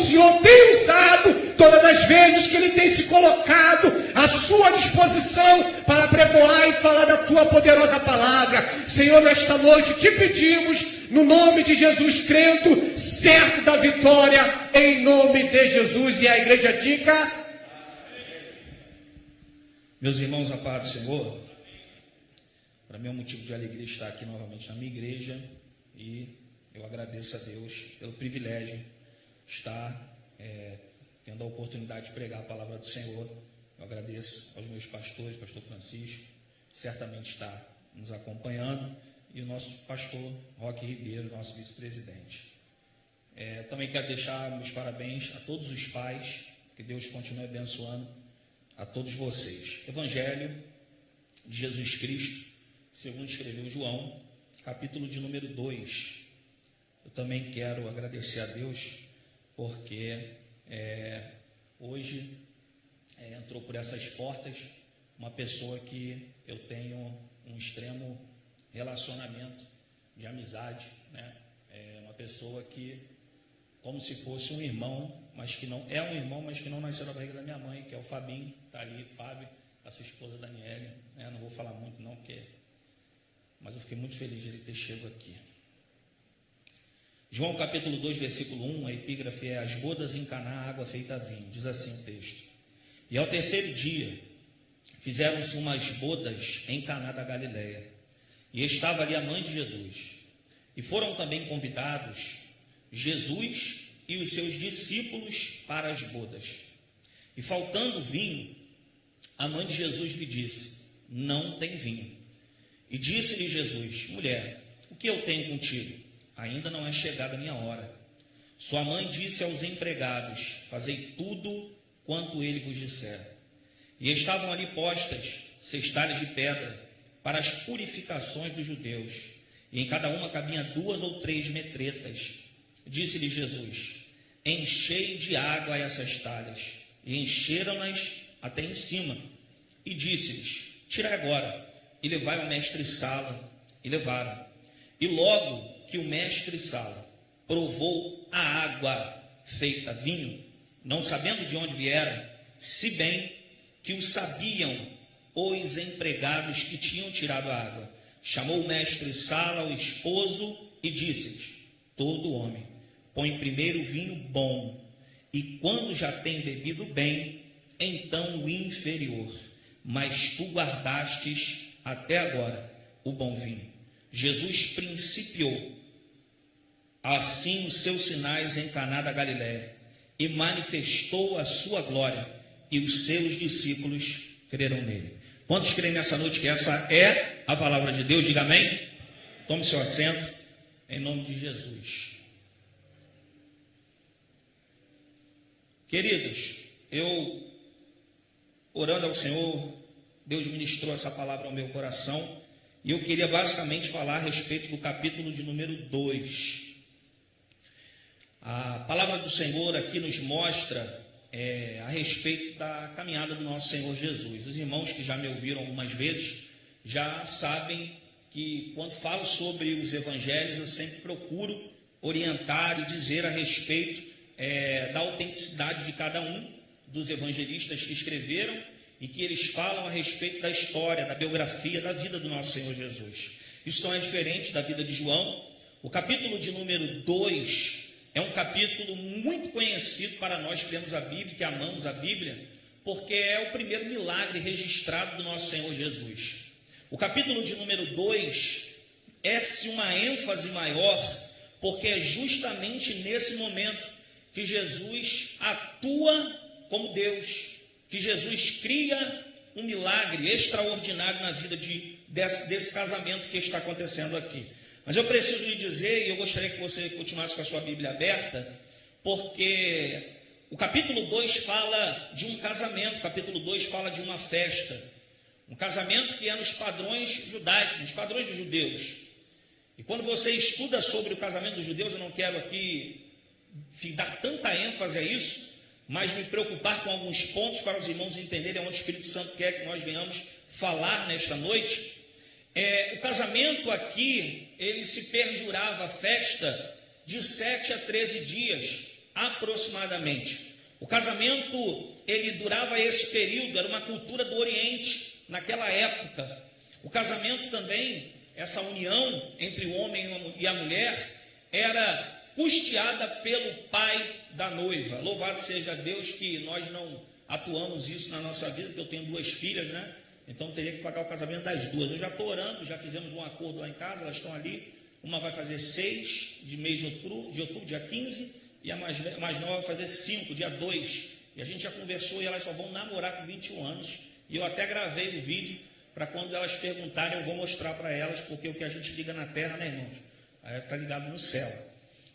Senhor tem usado, todas as vezes que Ele tem se colocado à sua disposição para pregoar e falar da Tua poderosa palavra. Senhor, nesta noite te pedimos, no nome de Jesus, crendo, certo da vitória, em nome de Jesus. E a igreja diga... Meus irmãos, a paz do Senhor, para mim é um motivo de alegria estar aqui novamente na minha igreja, e eu agradeço a Deus pelo privilégio de estar tendo a oportunidade de pregar a palavra do Senhor. Eu agradeço aos meus pastores, pastor Francisco, que certamente está nos acompanhando, e o nosso pastor Roque Ribeiro, nosso vice-presidente. Também quero deixar meus parabéns a todos os pais, que Deus continue abençoando a todos vocês. Evangelho de Jesus Cristo, segundo escreveu João, capítulo de número 2. Eu também quero agradecer a Deus, porque hoje entrou por essas portas uma pessoa que eu tenho um extremo relacionamento de amizade, né? Uma pessoa que, como se fosse um irmão, mas que não é um irmão, mas que não nasceu na barriga da minha mãe, que é o Fabinho, está ali, Fábio, a sua esposa Daniele, né? Não vou falar muito não, mas eu fiquei muito feliz de ele ter chegado aqui. João capítulo 2, versículo 1, a epígrafe é: as bodas em Caná, água feita vinho, diz assim o texto. E ao terceiro dia, fizeram-se umas bodas em Caná da Galileia, e estava ali a mãe de Jesus, e foram também convidados Jesus e os seus discípulos para as bodas. E faltando vinho, a mãe de Jesus lhe disse: não tem vinho. E disse-lhe Jesus: mulher, o que eu tenho contigo? Ainda não é chegada a minha hora. Sua mãe disse aos empregados: fazei tudo quanto ele vos disser. E estavam ali postas cestalhas de pedra para as purificações dos judeus, e em cada uma cabiam 2 ou 3 metretas. Disse-lhe Jesus: enchei de água essas talhas. E encheram-nas até em cima. E disse-lhes: tirai agora, e levai ao mestre-sala. E levaram. E logo que o mestre-sala provou a água feita vinho, não sabendo de onde viera, se bem que o sabiam os empregados que tinham tirado a água, chamou o mestre-sala ao esposo e disse-lhes: todo homem põe primeiro o vinho bom, e quando já tem bebido bem, então o inferior. Mas tu guardastes até agora o bom vinho. Jesus principiou assim os seus sinais em Caná da Galileia, e manifestou a sua glória, e os seus discípulos creram nele. Quantos creem nessa noite que essa é a palavra de Deus? Diga amém. Tome seu assento, em nome de Jesus. Queridos, eu, orando ao Senhor, Deus ministrou essa palavra ao meu coração, e eu queria basicamente falar a respeito do capítulo de número 2. A palavra do Senhor aqui nos mostra a respeito da caminhada do nosso Senhor Jesus. Os irmãos que já me ouviram algumas vezes já sabem que quando falo sobre os evangelhos, eu sempre procuro orientar e dizer a respeito da autenticidade de cada um dos evangelistas que escreveram, e que eles falam a respeito da história, da biografia, da vida do nosso Senhor Jesus. Isso não é diferente da vida de João. O capítulo de número 2 é um capítulo muito conhecido para nós que lemos a Bíblia, que amamos a Bíblia, porque é o primeiro milagre registrado do nosso Senhor Jesus. O capítulo de número 2 é-se uma ênfase maior, porque é justamente nesse momento que Jesus atua como Deus, que Jesus cria um milagre extraordinário na vida desse casamento que está acontecendo aqui. Mas eu preciso lhe dizer, e eu gostaria que você continuasse com a sua Bíblia aberta, porque o capítulo 2 fala de um casamento, o capítulo 2 fala de uma festa, um casamento que é nos padrões judaicos, nos padrões dos judeus. E quando você estuda sobre o casamento dos judeus, eu não quero aqui dar tanta ênfase a isso, mas me preocupar com alguns pontos para os irmãos entenderem onde o Espírito Santo quer que nós venhamos falar nesta noite. O casamento aqui, ele se perjurava a festa de 7 a 13 dias, aproximadamente. O casamento, ele durava esse período, era uma cultura do Oriente, naquela época. O casamento também, essa união entre o homem e a mulher, era custeada pelo pai da noiva. Louvado seja Deus que nós não atuamos isso na nossa vida, porque eu tenho 2 filhas, né? Então teria que pagar o casamento das 2. Eu já estou orando, já fizemos um acordo lá em casa, elas estão ali. Uma vai fazer 6 de mês de outubro, dia 15, e a mais nova vai fazer 5, dia 2. E a gente já conversou e elas só vão namorar com 21 anos. E eu até gravei o vídeo para quando elas perguntarem, eu vou mostrar para elas, porque o que a gente liga na terra, né, irmãos? Aí está ligado no céu.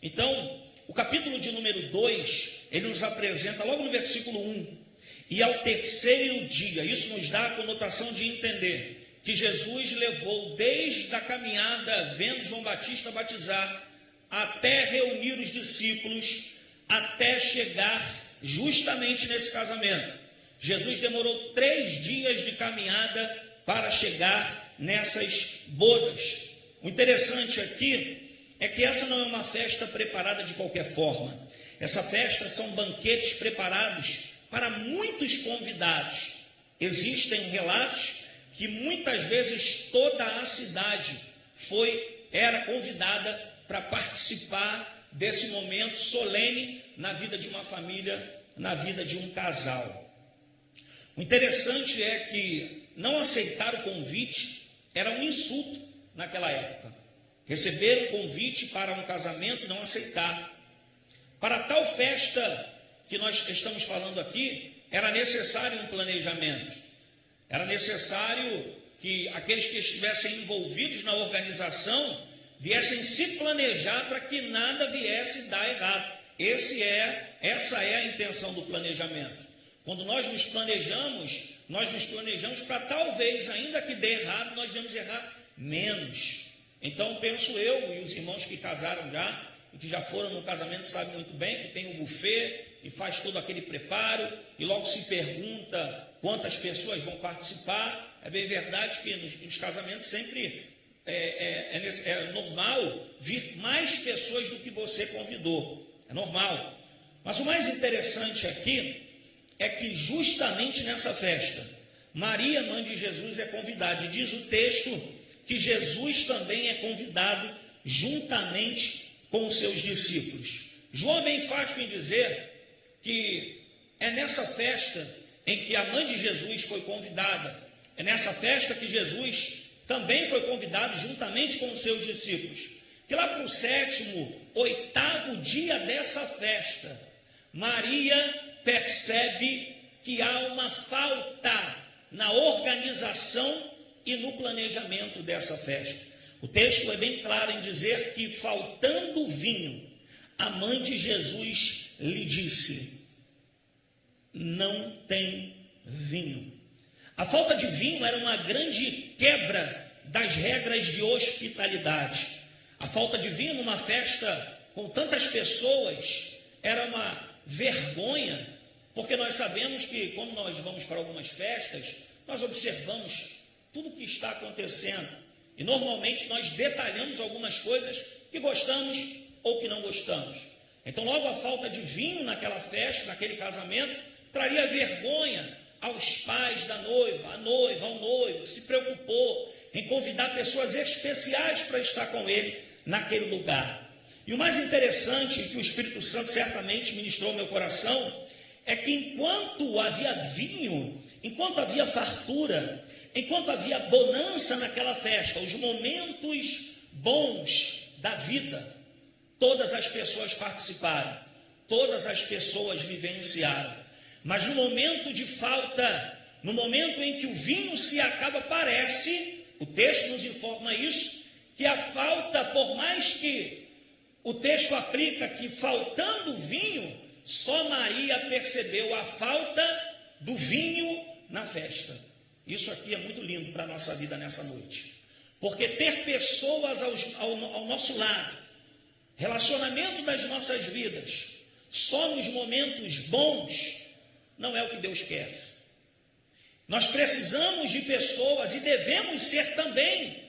Então, o capítulo de número 2, ele nos apresenta logo no versículo 1, e ao terceiro dia, isso nos dá a conotação de entender que Jesus levou desde a caminhada, vendo João Batista batizar, até reunir os discípulos, até chegar justamente nesse casamento. Jesus demorou 3 dias de caminhada para chegar nessas bodas. O interessante aqui é que essa não é uma festa preparada de qualquer forma. Essa festa são banquetes preparados para muitos convidados. Existem relatos que muitas vezes toda a cidade era convidada para participar desse momento solene na vida de uma família, na vida de um casal. O interessante é que não aceitar o convite era um insulto naquela época. Receber o convite para um casamento e não aceitar. Para tal festa que nós estamos falando aqui, era necessário um planejamento. Era necessário que aqueles que estivessem envolvidos na organização viessem se planejar para que nada viesse dar errado. Essa é a intenção do planejamento. Quando nós nos planejamos para talvez, ainda que dê errado, nós devemos errar menos. Então, penso eu, e os irmãos que casaram já, e que já foram no casamento, sabem muito bem que tem o buffet, e faz todo aquele preparo, e logo se pergunta quantas pessoas vão participar. É bem verdade que nos casamentos sempre é normal vir mais pessoas do que você convidou. É normal. Mas o mais interessante aqui é que justamente nessa festa, Maria, mãe de Jesus, é convidada. E diz o texto que Jesus também é convidado juntamente com os seus discípulos. João é bem enfático em dizer que é nessa festa em que a mãe de Jesus foi convidada. É nessa festa que Jesus também foi convidado juntamente com os seus discípulos. Que lá para o 7º, 8º dia dessa festa, Maria percebe que há uma falta na organização e no planejamento dessa festa. O texto é bem claro em dizer que, faltando vinho, a mãe de Jesus lhe disse: não tem vinho. A falta de vinho era uma grande quebra das regras de hospitalidade. A falta de vinho numa festa com tantas pessoas era uma vergonha, porque nós sabemos que quando nós vamos para algumas festas, nós observamos tudo o que está acontecendo e normalmente nós detalhamos algumas coisas que gostamos ou que não gostamos. Então logo a falta de vinho naquela festa, naquele casamento, traria vergonha aos pais da noiva, ao noivo, que se preocupou em convidar pessoas especiais para estar com ele naquele lugar. E o mais interessante, que o Espírito Santo certamente ministrou ao meu coração, é que enquanto havia vinho, enquanto havia fartura, enquanto havia bonança naquela festa, os momentos bons da vida, todas as pessoas participaram, todas as pessoas vivenciaram. Mas no momento de falta, no momento em que o vinho se acaba, parece, o texto nos informa isso, que a falta, por mais que o texto aplica que faltando vinho, só Maria percebeu a falta do vinho na festa. Isso aqui é muito lindo para a nossa vida nessa noite. Porque ter pessoas ao nosso lado, relacionamento das nossas vidas, só nos momentos bons, não é o que Deus quer. Nós precisamos de pessoas e devemos ser também,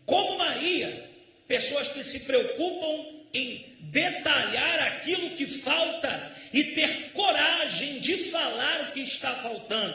como Maria, pessoas que se preocupam em detalhar aquilo que falta e ter coragem de falar o que está faltando.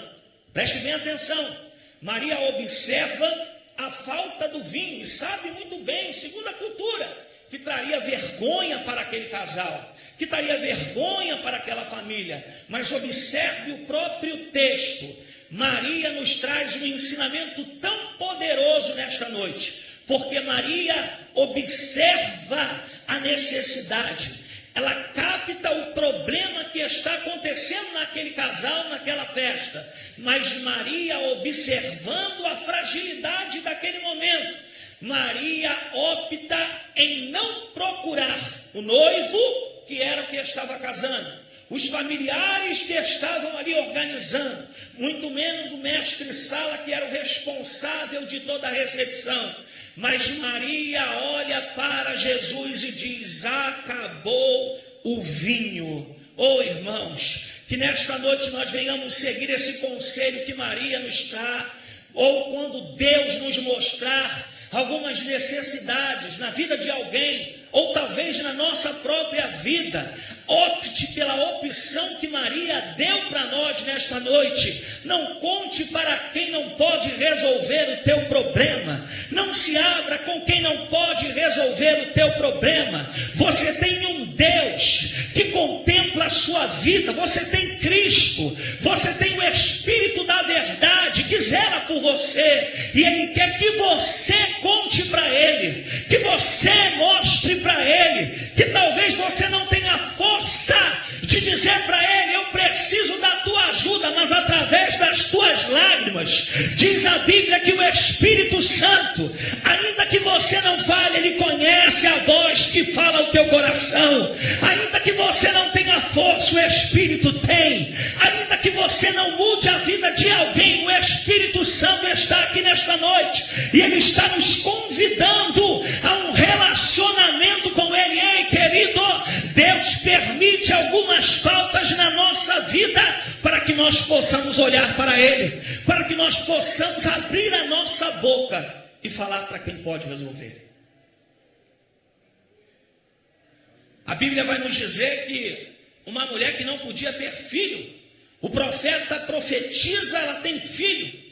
Preste bem atenção. Maria observa a falta do vinho e sabe muito bem, segundo a cultura, que traria vergonha para aquele casal, que traria vergonha para aquela família. Mas observe o próprio texto. Maria nos traz um ensinamento tão poderoso nesta noite, porque Maria observa a necessidade, ela capta o problema que está acontecendo naquele casal, naquela festa, mas Maria, observando a fragilidade daquele momento, Maria opta em não procurar o noivo, que era o que estava casando, os familiares que estavam ali organizando, muito menos o mestre-sala, que era o responsável de toda a recepção. Mas Maria olha para Jesus e diz: acabou o vinho. Oh, irmãos, que nesta noite nós venhamos seguir esse conselho que Maria nos dá, ou quando Deus nos mostrar algumas necessidades na vida de alguém, ou talvez na nossa própria vida, opte pela opção que Maria deu para nós nesta noite. Não conte para quem não pode resolver o teu problema, não se abra com quem não pode resolver o teu problema. Você tem um Deus que contempla a sua vida, você tem Cristo, você tem o Espírito da verdade que zela por você, e Ele quer que você conte para Ele, que você mostre para Ele, que talvez você não tenha força de dizer para Ele: eu preciso da tua ajuda, mas através das tuas lágrimas, diz a Bíblia que o Espírito Santo, ainda que você não fale, Ele conhece a voz que fala ao teu coração. Ainda que você não tenha força, o Espírito tem. Ainda que você não mude a vida de alguém, o Espírito Santo está aqui nesta noite, e Ele está nos convidando a um relacionamento com Ele. Ei, querido, Deus permite algumas faltas na nossa vida para que nós possamos olhar para Ele, para que nós possamos abrir a nossa boca e falar para quem pode resolver. A Bíblia vai nos dizer que uma mulher que não podia ter filho, o profeta profetiza, ela tem filho,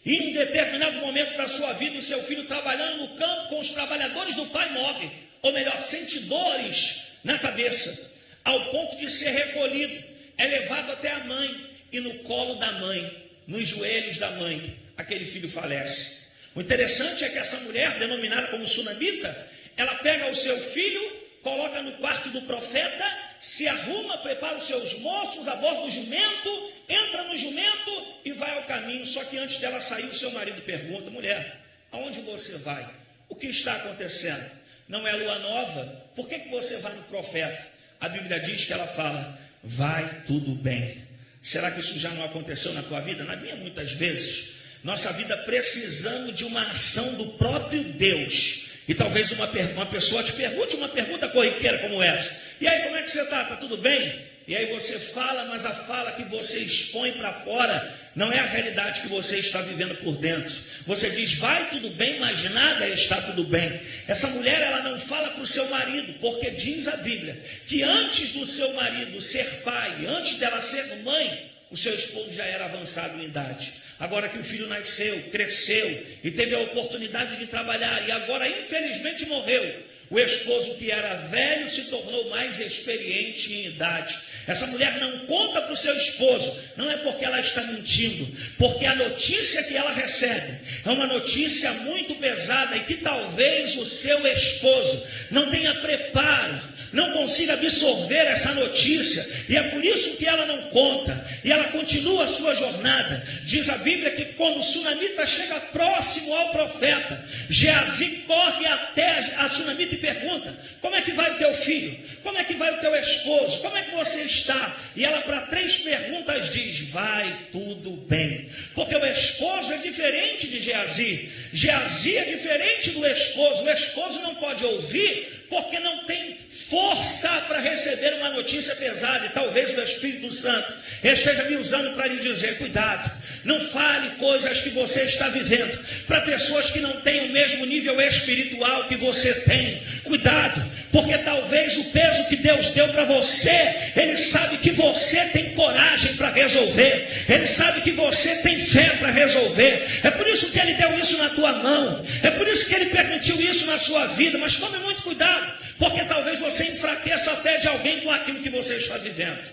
e em determinado momento da sua vida, o seu filho trabalhando no campo com os trabalhadores do pai morre, ou melhor, sente dores na cabeça, ao ponto de ser recolhido, é levado até a mãe, e no colo da mãe, nos joelhos da mãe, aquele filho falece. O interessante é que essa mulher, denominada como sunamita, ela pega o seu filho, coloca no quarto do profeta, se arruma, prepara os seus moços, aborda o jumento, entra no jumento e vai ao caminho. Só que antes dela sair, o seu marido pergunta: mulher, aonde você vai? O que está acontecendo? Não é lua nova? Por que você vai no profeta? A Bíblia diz que ela fala: vai tudo bem. Será que isso já não aconteceu na tua vida? Na minha, muitas vezes. Nossa vida precisando de uma ação do próprio Deus. E talvez uma pessoa te pergunte uma pergunta corriqueira como essa: e aí, como é que você está? Está tudo bem? E aí você fala, mas a fala que você expõe para fora não é a realidade que você está vivendo por dentro. Você diz: vai tudo bem, mas nada está tudo bem. Essa mulher, ela não fala para o seu marido, porque diz a Bíblia que antes do seu marido ser pai, antes dela ser mãe, o seu esposo já era avançado em idade. Agora que o filho nasceu, cresceu e teve a oportunidade de trabalhar, e agora infelizmente morreu, o esposo que era velho se tornou mais experiente em idade. Essa mulher não conta para o seu esposo, não é porque ela está mentindo, porque a notícia que ela recebe é uma notícia muito pesada, e que talvez o seu esposo não tenha preparo, não consiga absorver essa notícia, e é por isso que ela não conta, e ela continua a sua jornada. Diz a Bíblia que quando o sunamita chega próximo ao profeta, Geazi corre até a sunamita e pergunta: como é que vai o teu filho? Como é que vai o teu esposo? Como é que você está? E ela, para 3 perguntas, diz: vai tudo bem. Porque o esposo é diferente de Geazi. Geazi é diferente do esposo. O esposo não pode ouvir porque não tem força para receber uma notícia pesada, e talvez o Espírito Santo esteja me usando para lhe dizer: cuidado, não fale coisas que você está vivendo para pessoas que não têm o mesmo nível espiritual que você tem. Cuidado, porque talvez o peso que Deus deu para você, Ele sabe que você tem coragem para resolver, Ele sabe que você tem fé para resolver. É por isso que Ele deu isso na tua mão, é por isso que Ele permitiu isso na sua vida. Mas tome muito cuidado, porque talvez você enfraqueça a fé de alguém com aquilo que você está vivendo.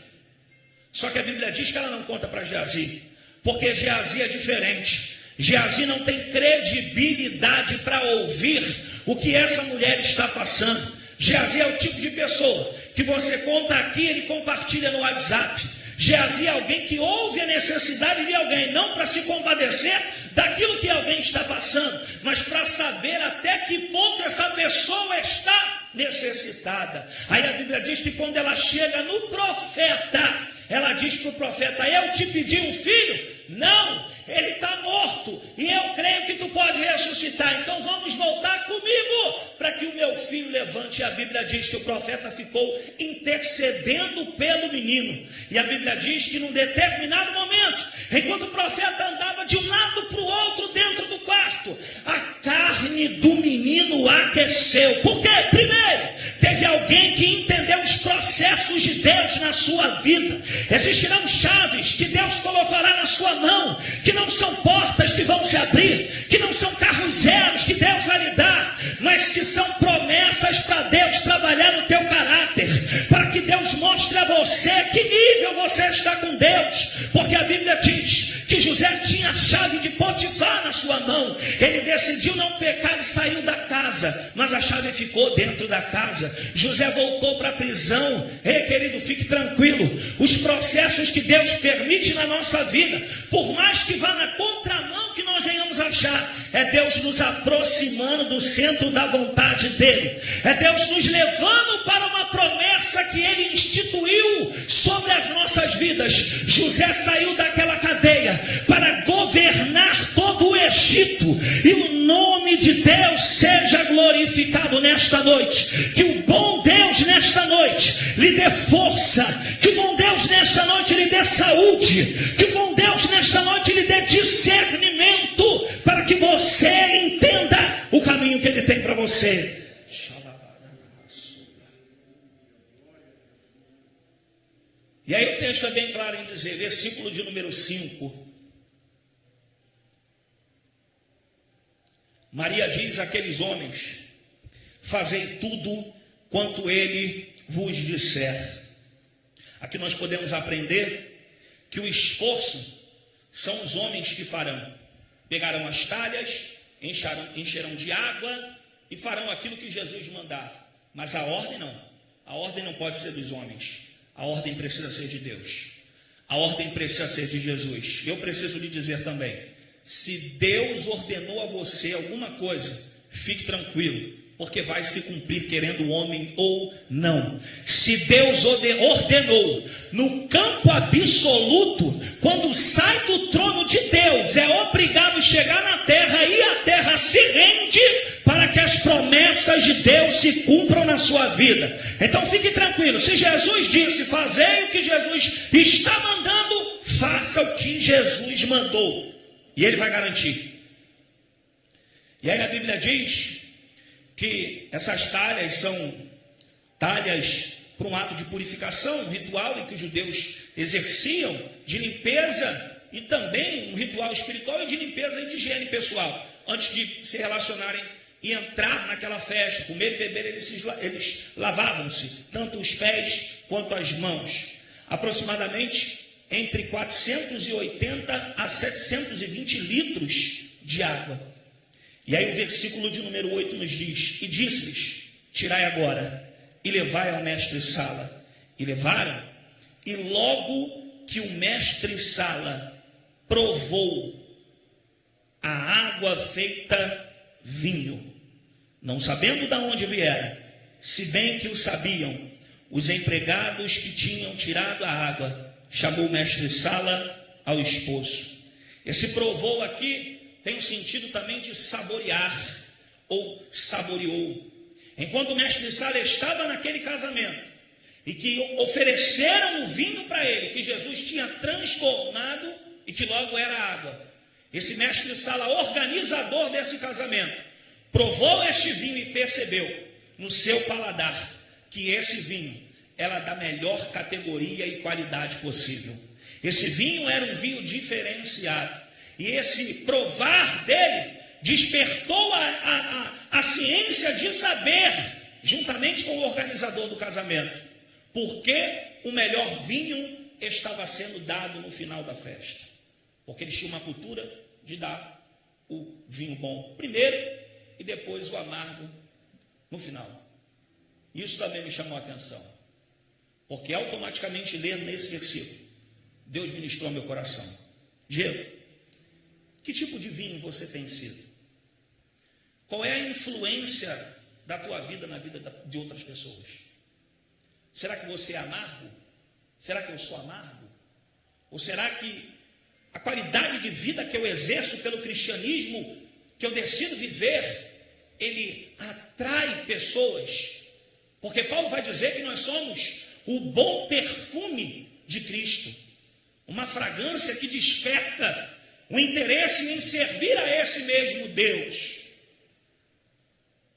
Só que a Bíblia diz que ela não conta para Geazi, porque Geazi é diferente. Geazi não tem credibilidade para ouvir o que essa mulher está passando. Geazi é o tipo de pessoa que você conta aqui, ele compartilha no WhatsApp. Geazi é alguém que ouve a necessidade de alguém, não para se compadecer daquilo que alguém está passando, mas para saber até que ponto essa pessoa está necessitada. Aí a Bíblia diz que quando ela chega no profeta, ela diz para o profeta: eu te pedi um filho? Não, ele está morto, e eu creio que tu pode ressuscitar, então vamos voltar comigo, para que o meu filho levante. E a Bíblia diz que o profeta ficou intercedendo pelo menino, e a Bíblia diz que num determinado momento, enquanto o profeta andava de um lado para o outro dentro do quarto, a carne do menino aqueceu. Por quê? Primeiro, teve alguém que entendeu os processos de Deus na sua vida. Existirão chaves que Deus colocará na sua mão, que não são portas que vão se abrir, que não são carros zeros que Deus vai lhe dar, mas que são promessas para Deus trabalhar no teu caráter, para que Deus mostre a você que nível você está com Deus. Porque a Bíblia diz que José tinha a chave de Potifar na sua mão. Ele decidiu não pecar e saiu da casa, mas a chave ficou dentro da casa. José voltou para a prisão. Ei, querido, fique tranquilo. Os processos que Deus permite na nossa vida, por mais que vá na contramão que nós venhamos achar, é Deus nos aproximando do centro da vontade dele. É Deus nos levando para uma promessa que ele instituiu sobre as nossas vidas. José saiu daquela cadeia para governar todo o Egito, e o nome de Deus seja glorificado nesta noite. Que o bom Deus nesta noite lhe dê força, que o bom Deus nesta noite lhe dê saúde, que o bom Deus nesta noite lhe dê discernimento, para que você entenda o caminho que ele tem para você. E aí o texto é bem claro em dizer, versículo de número 5. Maria diz àqueles homens: fazei tudo quanto ele vos disser. Aqui nós podemos aprender que o esforço são os homens que farão. Pegarão as talhas, encherão de água e farão aquilo que Jesus mandar. Mas a ordem não. A ordem não pode ser dos homens. A ordem precisa ser de Deus. A ordem precisa ser de Jesus. Eu preciso lhe dizer também: se Deus ordenou a você alguma coisa, fique tranquilo, porque vai se cumprir, querendo o homem ou não. Se Deus ordenou, no campo absoluto, quando sai do trono de Deus, é obrigado a chegar na terra, e a terra se rende para que as promessas de Deus se cumpram na sua vida. Então fique tranquilo, se Jesus disse, fazei o que Jesus está mandando, faça o que Jesus mandou, e ele vai garantir. E aí a Bíblia diz que essas talhas são talhas para um ato de purificação, um ritual em que os judeus exerciam de limpeza, e também um ritual espiritual e de limpeza e de higiene pessoal, antes de se relacionarem e entrar naquela festa, comer e beber. Eles lavavam-se, tanto os pés quanto as mãos, aproximadamente entre 480 a 720 litros de água. E aí o versículo de número 8 nos diz: e disse-lhes: tirai agora e levai ao mestre-sala. E levaram, e logo que o mestre-sala provou a água feita vinho, não sabendo de onde viera, se bem que o sabiam os empregados que tinham tirado a água, chamou o mestre-sala ao esposo. Esse provou aqui tem o sentido também de saborear, ou saboreou. enquanto o mestre Sala estava naquele casamento, e que ofereceram o vinho para ele, que Jesus tinha transformado e que logo era água. Esse mestre Sala, organizador desse casamento, provou este vinho e percebeu no seu paladar que esse vinho era da melhor categoria e qualidade possível. Esse vinho era um vinho diferenciado. E esse provar dele despertou a ciência de saber, juntamente com o organizador do casamento, porque o melhor vinho estava sendo dado no final da festa. Porque eles tinham uma cultura de dar o vinho bom primeiro e depois o amargo no final. Isso também me chamou a atenção, porque automaticamente lendo nesse versículo, Deus ministrou ao meu coração. Diego, que tipo de vinho você tem sido? Qual é a influência da tua vida na vida de outras pessoas? Será que você é amargo? Será que eu sou amargo? Ou será que a qualidade de vida que eu exerço pelo cristianismo, que eu decido viver, ele atrai pessoas? Porque Paulo vai dizer que nós somos o bom perfume de Cristo, uma fragrância que desperta o interesse em servir a esse mesmo Deus.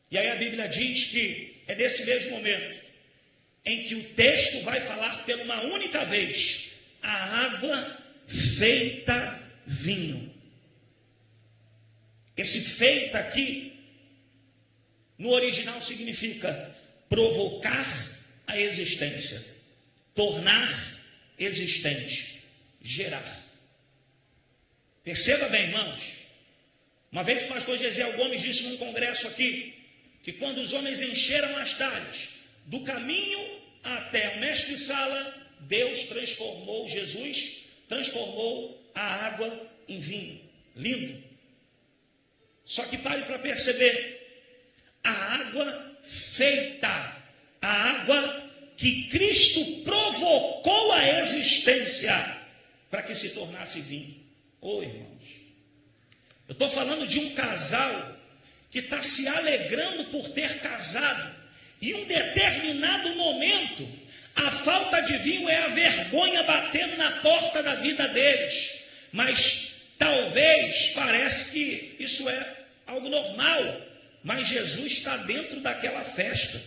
E aí a Bíblia diz que é nesse mesmo momento em que o texto vai falar pela uma única vez: a água feita vinho. Esse feita aqui, no original, significa provocar a existência, tornar existente, gerar. Perceba bem, irmãos. Uma vez o pastor Gesiel Gomes disse num congresso aqui, que quando os homens encheram as talhas do caminho até o mestre Sala, Deus transformou, Jesus transformou a água em vinho. Lindo. Só que pare para perceber, a água feita, a água que Cristo provocou a existência para que se tornasse vinho. Irmãos, eu estou falando de um casal que está se alegrando por ter casado, e em um determinado momento, a falta de vinho é a vergonha batendo na porta da vida deles. Mas talvez parece que isso é algo normal, mas Jesus está dentro daquela festa,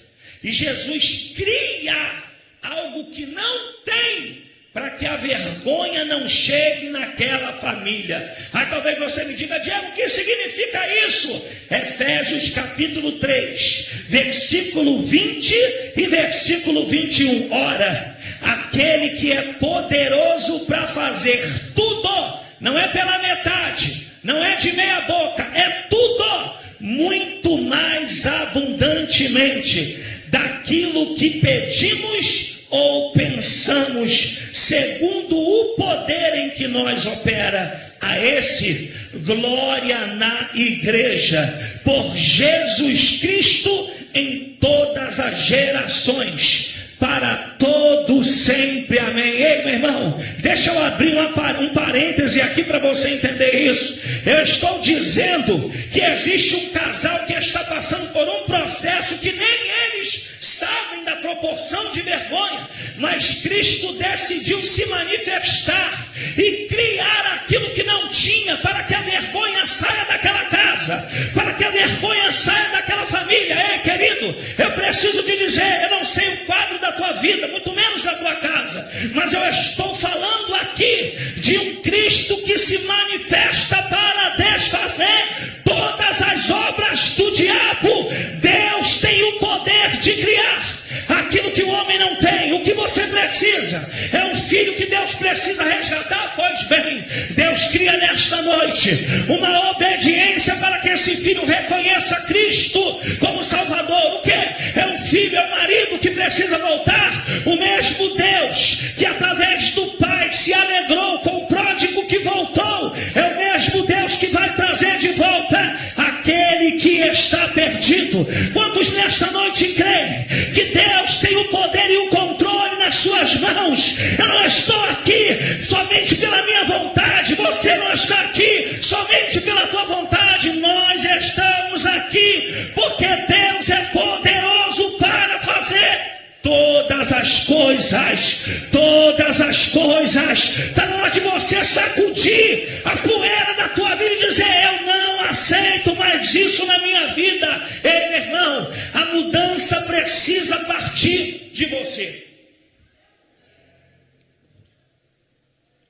e Jesus cria algo que não tem, para que a vergonha não chegue naquela família. Aí talvez você me diga: Diego, o que significa isso? Efésios capítulo 3, versículo 20 e versículo 21. Ora, aquele que é poderoso para fazer tudo, não é pela metade, não é de meia boca, é tudo, muito mais abundantemente daquilo que pedimos ou pensamos, segundo o poder em que nós opera. A esse glória na igreja por Jesus Cristo em todas as gerações, para todo sempre. Amém. Ei, meu irmão, deixa eu abrir um parêntese aqui para você entender isso. Eu estou dizendo que existe um casal que está passando por um processo que nem eles sabem da proporção de vergonha, mas Cristo decidiu se manifestar e criar aquilo que não tinha, para que a vergonha saia daquela casa, para que a vergonha saia daquela família. Ei, querido, eu preciso te dizer, eu não sei o quadro da tua vida, muito menos da tua casa, mas eu estou falando aqui de um Cristo que se manifesta para desfazer todas as obras do diabo. Deus tem o poder de criar aquilo que o homem não tem. O que você precisa é um filho que Deus precisa resgatar. Pois bem, Deus cria nesta noite uma obediência para que esse filho reconheça Cristo como Salvador. O que? É um filho, é um marido que precisa voltar. O mesmo Deus que através do Pai se alegrou com o pródigo que voltou, é o mesmo Deus que vai trazer de volta aquele que está perdido. Quantos nesta noite creem que Deus tem o poder e o controle nas suas mãos? Eu não estou aqui somente pela minha vontade, você não está aqui somente pela tua vontade, nós estamos aqui porque Deus é poderoso as coisas. Está na hora de você sacudir a poeira da tua vida e dizer: eu não aceito mais isso na minha vida. Ei, meu irmão, a mudança precisa partir de você.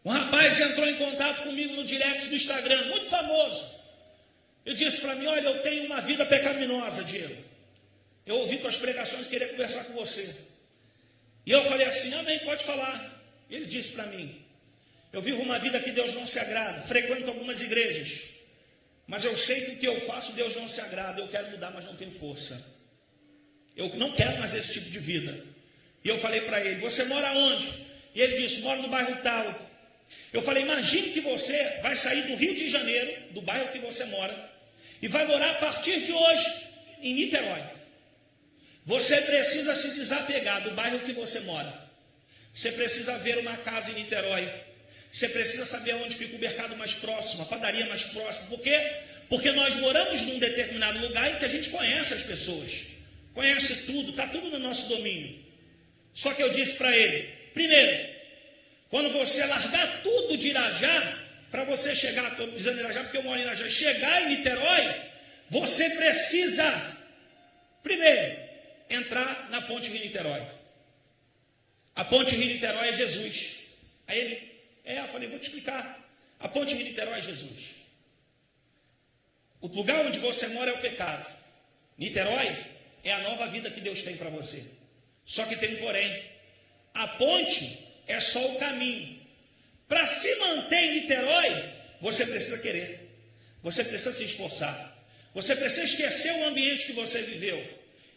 Um rapaz entrou em contato comigo no direct do Instagram, muito famoso. Ele disse para mim: olha, eu tenho uma vida pecaminosa, Diego. Eu ouvi tuas pregações e queria conversar com você. E eu falei assim: amém, pode falar. Ele disse para mim: eu vivo uma vida que Deus não se agrada, frequento algumas igrejas, mas eu sei que o que eu faço Deus não se agrada. Eu quero mudar, mas não tenho força. Eu não quero mais esse tipo de vida. E eu falei para ele: você mora onde? E ele disse: moro no bairro tal. Eu falei: imagine que você vai sair do Rio de Janeiro, do bairro que você mora, e vai morar a partir de hoje em Niterói. Você precisa se desapegar do bairro que você mora. Você precisa ver uma casa em Niterói. Você precisa saber onde fica o mercado mais próximo, a padaria mais próxima. Por quê? Porque nós moramos num determinado lugar em que a gente conhece as pessoas, conhece tudo, está tudo no nosso domínio. Só que eu disse para ele: primeiro, quando você largar tudo de Irajá, para você chegar, estou dizendo Irajá porque eu moro em Irajá, chegar em Niterói, você precisa, primeiro, entrar na ponte Rio-Niterói. A ponte Rio-Niterói é Jesus. Aí ele: eu falei: vou te explicar. A ponte Rio-Niterói é Jesus. O lugar onde você mora é o pecado. Niterói é a nova vida que Deus tem para você. Só que tem um porém. A ponte é só o caminho. Para se manter em Niterói, você precisa querer. Você precisa se esforçar. Você precisa esquecer o ambiente que você viveu.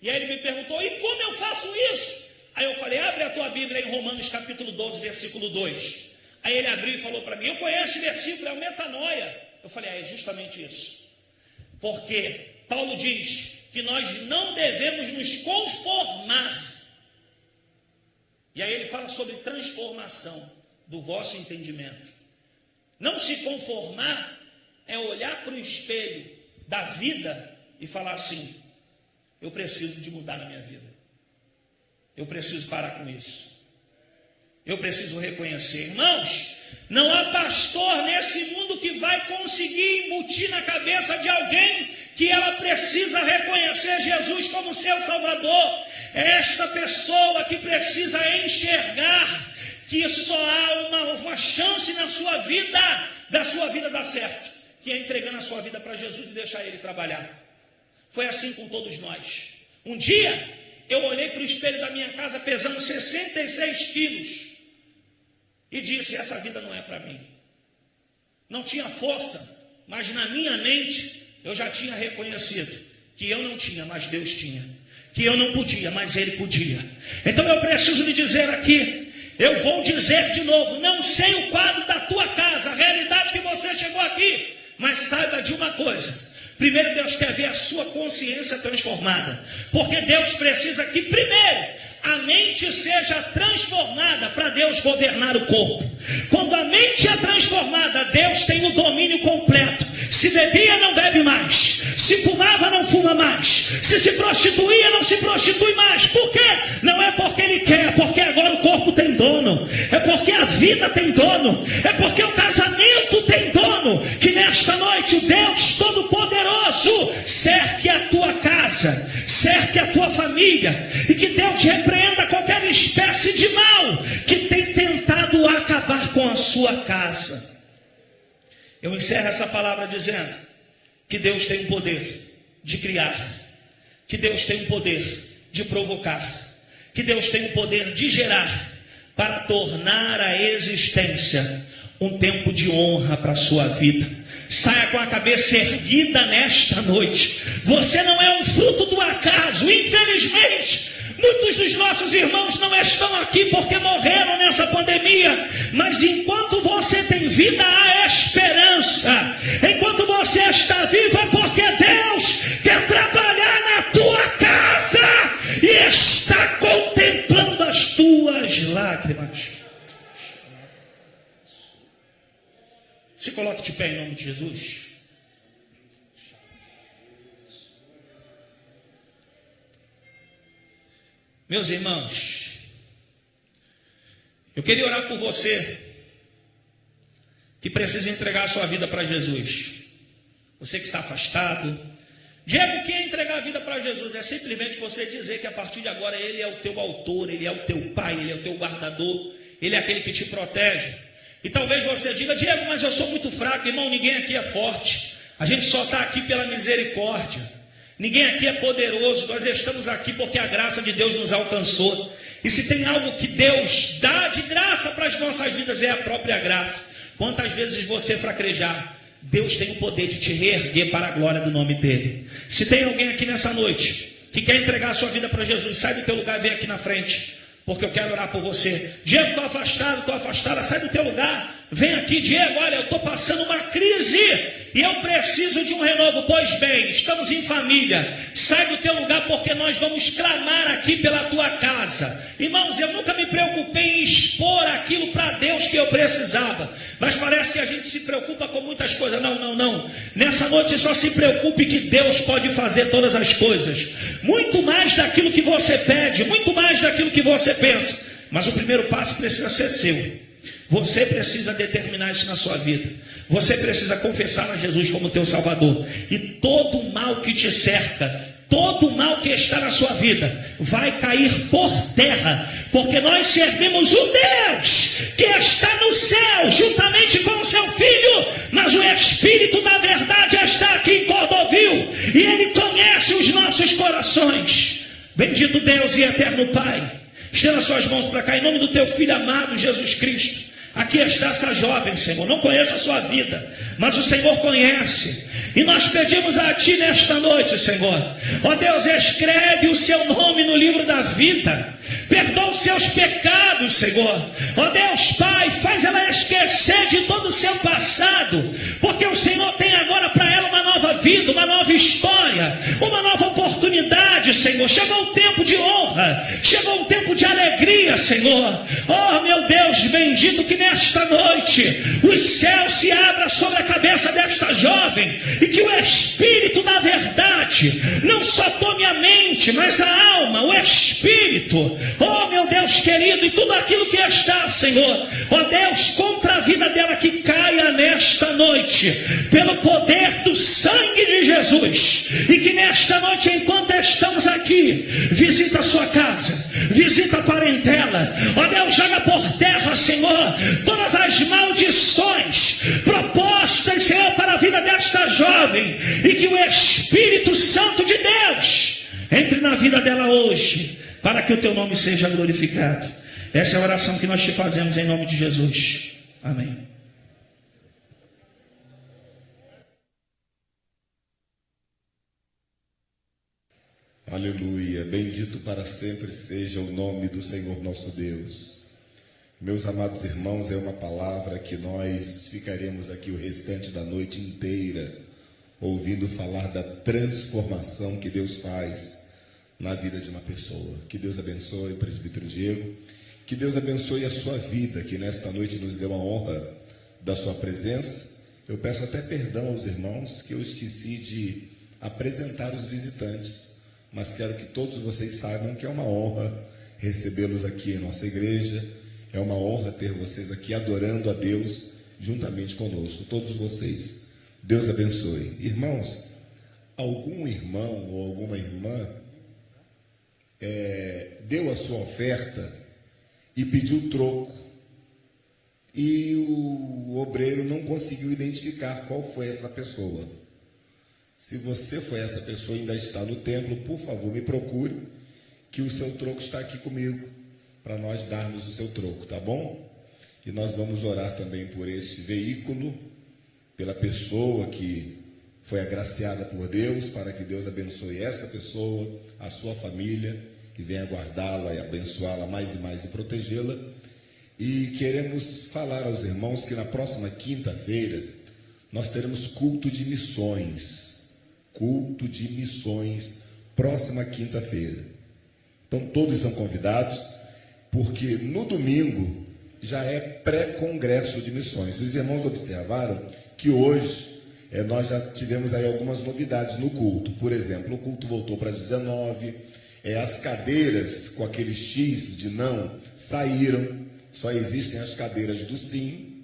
E aí ele me perguntou: e como eu faço isso? Aí eu falei: abre a tua Bíblia em Romanos capítulo 12, versículo 2. Aí ele abriu e falou para mim: eu conheço esse versículo, é o metanoia. Eu falei: é justamente isso. Porque Paulo diz que nós não devemos nos conformar. E aí ele fala sobre transformação do vosso entendimento. Não se conformar é olhar para o espelho da vida e falar assim: eu preciso de mudar na minha vida. Eu preciso parar com isso. Eu preciso reconhecer. Irmãos, não há pastor nesse mundo que vai conseguir embutir na cabeça de alguém que ela precisa reconhecer Jesus como seu Salvador. É esta pessoa que precisa enxergar que só há uma chance na sua vida, da sua vida dar certo, que é entregando a sua vida para Jesus e deixar Ele trabalhar. Foi assim com todos nós. Um dia, eu olhei para o espelho da minha casa pesando 66 quilos e disse: essa vida não é para mim. Não tinha força, mas na minha mente eu já tinha reconhecido que eu não tinha, mas Deus tinha. Que eu não podia, mas Ele podia. Então eu preciso lhe dizer aqui, eu vou dizer de novo: não sei o quadro da tua casa, a realidade que você chegou aqui, mas saiba de uma coisa: primeiro Deus quer ver a sua consciência transformada, porque Deus precisa que primeiro a mente seja transformada para Deus governar o corpo. Quando a mente é transformada, Deus tem o domínio completo. Se bebia, não bebe mais. Se fumava, não fuma mais. Se prostituía, não se prostitui mais. Por quê? Não é porque Ele quer, é porque agora o corpo tem dono. É porque a vida tem dono. É porque o casamento tem dono. Que nesta noite o Deus Todo-Poderoso cerque a tua casa, cerque a tua família, e que Deus repreenda qualquer espécie de mal que tem tentado acabar com a sua casa. Eu encerro essa palavra dizendo que Deus tem o poder de criar, que Deus tem o poder de provocar, que Deus tem o poder de gerar, para tornar a existência um tempo de honra para a sua vida. Saia com a cabeça erguida nesta noite. Você não é um fruto do acaso. Infelizmente, muitos dos nossos irmãos não estão aqui porque morreram nessa pandemia. Mas enquanto você tem vida, há esperança. Enquanto você está vivo, é porque Deus quer trabalhar na tua casa e está contemplando as tuas lágrimas. Se coloque de pé em nome de Jesus. Meus irmãos, Eu queria orar por você que precisa entregar a sua vida para Jesus. Você que está afastado. Diego, o que é entregar a vida para Jesus? É simplesmente você dizer que a partir de agora Ele é o teu autor, Ele é o teu pai, Ele é o teu guardador, Ele é aquele que te protege. E talvez você diga: Diego, mas eu sou muito fraco. Irmão, ninguém aqui é forte. A gente só está aqui pela misericórdia. Ninguém aqui é poderoso. Nós estamos aqui porque a graça de Deus nos alcançou. E se tem algo que Deus dá de graça para as nossas vidas, é a própria graça. Quantas vezes você fraquejar, Deus tem o poder de te reerguer para a glória do nome dele. Se tem alguém aqui nessa noite que quer entregar a sua vida para Jesus, sai do teu lugar e vem aqui na frente, porque eu quero orar por você. Diego, estou afastada, sai do teu lugar, vem aqui. Diego, olha, eu estou passando uma crise e eu preciso de um renovo. Pois bem, estamos em família, sai do teu lugar, porque nós vamos clamar aqui pela tua casa. Irmãos, eu nunca me preocupei em expor aquilo para Deus que eu precisava, mas parece que a gente se preocupa com muitas coisas. Não, nessa noite só se preocupe que Deus pode fazer todas as coisas, muito mais daquilo que você pede, muito mais daquilo que você pensa. Mas o primeiro passo precisa ser seu. Você precisa determinar isso na sua vida. Você precisa confessar a Jesus como teu Salvador. E todo mal que te cerca, todo mal que está na sua vida, vai cair por terra, porque nós servimos um Deus que está no céu, juntamente com o seu Filho, mas o Espírito da verdade está aqui em Cordovil, e Ele conhece os nossos corações. Bendito Deus e eterno Pai, estenda suas mãos para cá, em nome do teu Filho amado Jesus Cristo. Aqui está essa jovem, Senhor, não conhece a sua vida, mas o Senhor conhece. E nós pedimos a Ti nesta noite, Senhor, ó Deus, escreve o seu nome no livro da vida, perdoa os seus pecados, Senhor. Ó Deus Pai, faz ela esquecer de todo o seu passado, porque o Senhor tem agora para ela uma nova vida, uma nova história, uma nova oportunidade, Senhor. Chegou o tempo de honra, chegou o tempo de alegria, Senhor. Oh meu Deus bendito, que nesta noite os céus se abram sobre a cabeça desta jovem, e que o Espírito da verdade não só tome a mente, mas a alma, o Espírito, oh meu Deus querido, e tudo aquilo que está, Senhor, ó Deus, contra a vida dela, que caia nesta noite, pelo poder do sangue de Jesus. E que nesta noite, enquanto estamos aqui, visita a sua casa, visita a parentela, ó Deus, joga por terra, Senhor, todas as maldições propostas, Senhor, para a vida desta jovem, e que o Espírito Santo de Deus entre na vida dela hoje, para que o teu nome seja glorificado. Essa é a oração que nós te fazemos em nome de Jesus. Amém. Aleluia, bendito para sempre seja o nome do Senhor nosso Deus. Meus amados irmãos, é uma palavra que nós ficaremos aqui o restante da noite inteira ouvindo falar da transformação que Deus faz na vida de uma pessoa. Que Deus abençoe o presbítero Diego, que Deus abençoe a sua vida, que nesta noite nos deu a honra da sua presença. Eu peço até perdão aos irmãos que eu esqueci de apresentar os visitantes, mas quero que todos vocês saibam que é uma honra recebê-los aqui em nossa igreja, é uma honra ter vocês aqui adorando a Deus juntamente conosco, todos vocês. Deus abençoe. Irmãos, algum irmão ou alguma irmã deu a sua oferta e pediu troco, e o obreiro não conseguiu identificar qual foi essa pessoa. Se você foi essa pessoa e ainda está no templo, por favor, me procure, que o seu troco está aqui comigo, para nós darmos o seu troco, tá bom? E nós vamos orar também por esse veículo, pela pessoa que foi agraciada por Deus, para que Deus abençoe essa pessoa, a sua família, e venha guardá-la e abençoá-la mais e mais e protegê-la. E queremos falar aos irmãos que na próxima quinta-feira nós teremos culto de missões. Culto de missões, próxima quinta-feira. Então todos são convidados, porque no domingo já é pré-congresso de missões. Os irmãos observaram que hoje nós já tivemos aí algumas novidades no culto. Por exemplo, o culto voltou para as 19, as cadeiras com aquele X de não saíram, só existem as cadeiras do sim.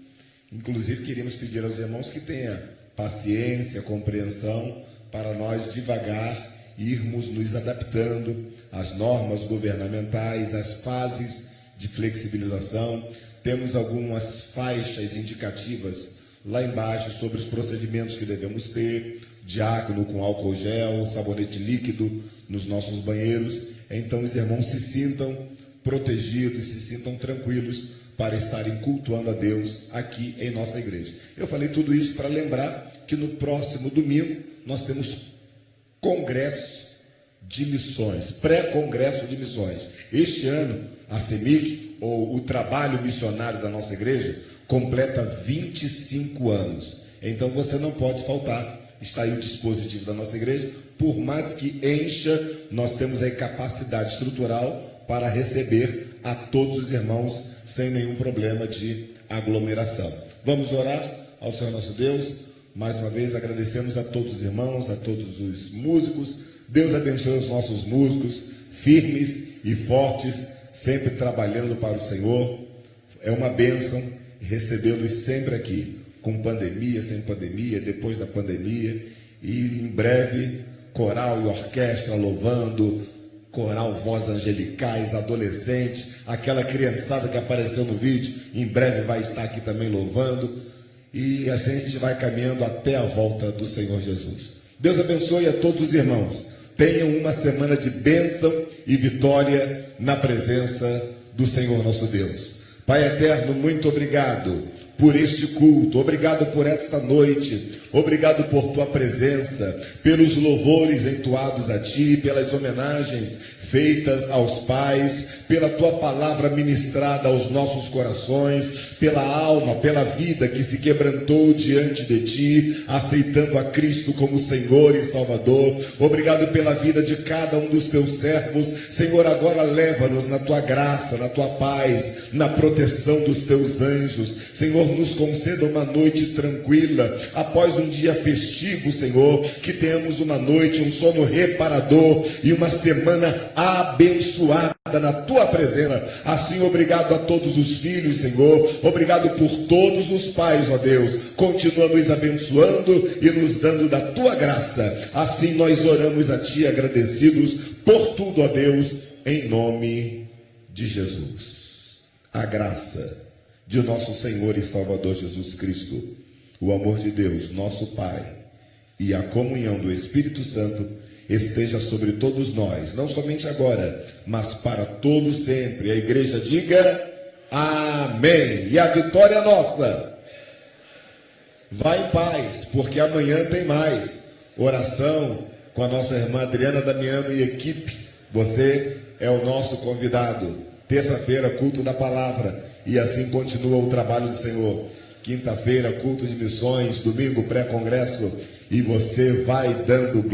Inclusive, queríamos pedir aos irmãos que tenham paciência, compreensão, para nós devagar irmos nos adaptando às normas governamentais, às fases de flexibilização. Temos algumas faixas indicativas lá embaixo sobre os procedimentos que devemos ter, diácono com álcool gel, sabonete líquido nos nossos banheiros. Então os irmãos se sintam protegidos, se sintam tranquilos para estarem cultuando a Deus aqui em nossa igreja. Eu falei tudo isso para lembrar que no próximo domingo nós temos congresso de missões, pré-congresso de missões. Este ano, a CEMIC, ou o trabalho missionário da nossa igreja, completa 25 anos. Então você não pode faltar. Está aí o dispositivo da nossa igreja. Por mais que encha, nós temos aí capacidade estrutural para receber a todos os irmãos sem nenhum problema de aglomeração. Vamos orar ao Senhor nosso Deus. Mais uma vez agradecemos a todos os irmãos, a todos os músicos. Deus abençoe os nossos músicos, firmes e fortes, sempre trabalhando para o Senhor. É uma bênção recebê-los sempre aqui, com pandemia, sem pandemia, depois da pandemia, e em breve coral e orquestra louvando, coral voz angelicais, adolescente, aquela criançada que apareceu no vídeo, em breve vai estar aqui também louvando, e assim a gente vai caminhando até a volta do Senhor Jesus. Deus abençoe a todos os irmãos. Tenham uma semana de bênção e vitória na presença do Senhor nosso Deus. Pai eterno, muito obrigado por este culto, obrigado por esta noite, obrigado por tua presença, pelos louvores entoados a ti, pelas homenagens feitas aos pais, pela tua palavra ministrada aos nossos corações, pela alma, pela vida que se quebrantou diante de ti, aceitando a Cristo como Senhor e Salvador. Obrigado pela vida de cada um dos teus servos. Senhor, agora leva-nos na tua graça, na tua paz, na proteção dos teus anjos. Senhor, nos conceda uma noite tranquila, após um dia festivo, Senhor, que tenhamos uma noite, um sono reparador e uma semana abençoada na tua presença. Assim, obrigado a todos os filhos, Senhor, obrigado por todos os pais, ó Deus, continua nos abençoando e nos dando da tua graça. Assim nós oramos a ti agradecidos por tudo, ó Deus, em nome de Jesus. A graça de nosso Senhor e Salvador Jesus Cristo, o amor de Deus, nosso Pai, e a comunhão do Espírito Santo esteja sobre todos nós, não somente agora, mas para todos sempre. A igreja diga amém. E a vitória é nossa. Vá em paz, porque amanhã tem mais oração com a nossa irmã Adriana Damiano e equipe. Você é o nosso convidado. Terça-feira, culto da palavra, e assim continua o trabalho do Senhor. Quinta-feira, culto de missões. Domingo, pré-congresso, e você vai dando glória.